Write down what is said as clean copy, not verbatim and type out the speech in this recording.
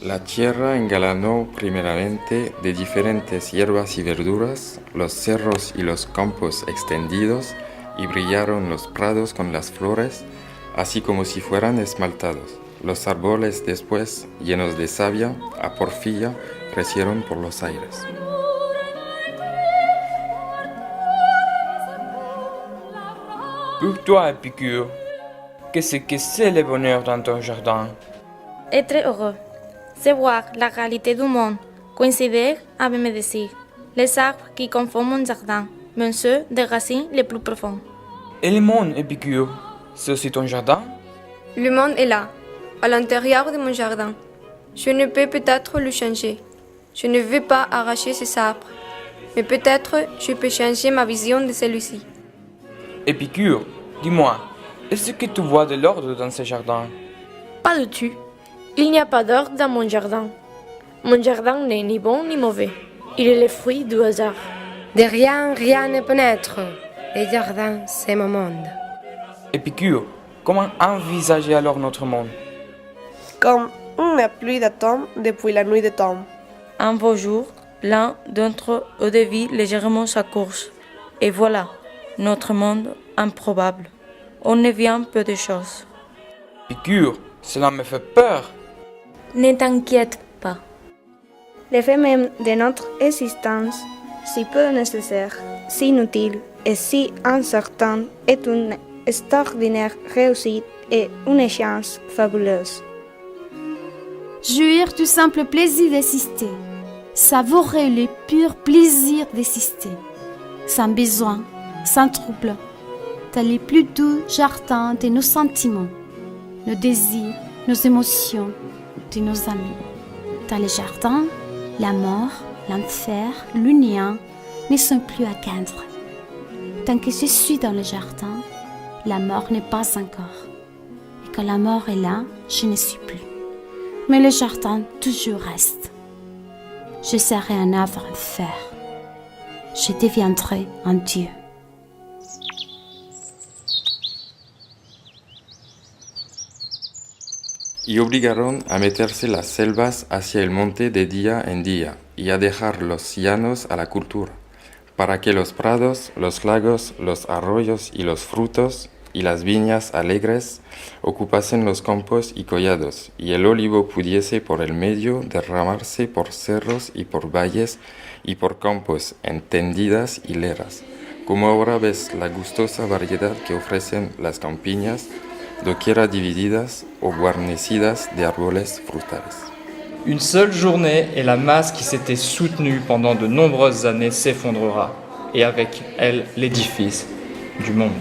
La tierra engalanó primeramente de diferentes hierbas y verduras los cerros y los campos extendidos, y brillaron los prados con las flores, así como si fueran esmaltados. Los árboles después, llenos de savia, a porfía, crecieron por los aires. Pour toi, Épicure, qu'est-ce que c'est le bonheur dans ton jardin? Être heureux, c'est voir la réalité du monde, coïncider avec mes désirs. Les arbres qui conforment mon jardin, même ceux des racines les plus profondes. Et le monde, Épicure, c'est aussi ton jardin? Le monde est là, à l'intérieur de mon jardin. Je ne peux peut-être le changer. Je ne veux pas arracher ces arbres. Mais peut-être je peux changer ma vision de celui-ci. Épicure, dis-moi, est-ce que tu vois de l'ordre dans ce jardin? Pas du tout. Il n'y a pas d'ordre dans mon jardin. Mon jardin n'est ni bon ni mauvais. Il est le fruit du hasard. De rien, rien ne peut naître. Le jardin, c'est mon monde. Épicure, comment envisager alors notre monde? Comme une pluie d'atomes depuis la nuit des temps. Un beau jour, l'un d'entre eux dévie légèrement sa course. Et voilà, notre monde improbable. On ne vient peu de choses. Épicure, cela me fait peur. Ne t'inquiète pas. L'effet même de notre existence, si peu nécessaire, si inutile et si incertain, est une extraordinaire réussite et une chance fabuleuse. Jouir du simple plaisir d'exister, savourer le pur plaisir d'exister, sans besoin, sans trouble, dans les plus doux jardins de nos sentiments, nos désirs, nos émotions, de nos amis. Dans les jardins, la mort, l'enfer, l'union ne sont plus à craindre. Tant que je suis dans le jardin, la mort n'est pas encore. Et quand la mort est là, je ne suis plus. Mais le jardin toujours reste. Je serai un arbre en fer. Je deviendrai un Dieu. Y obligaron a meterse las selvas hacia el monte de día en día y a dejar los llanos a la cultura, para que los prados, los lagos, los arroyos y los frutos y las viñas alegres ocupasen los campos y collados, y el olivo pudiese por el medio derramarse por cerros y por valles y por campos en tendidas hileras, como ahora ves la gustosa variedad que ofrecen las campiñas, doquiera divididas o guarnecidas de árboles frutales. Une seule journée et la masse qui s'était soutenue pendant de nombreuses années s'effondrera, et avec elle l'édifice du monde.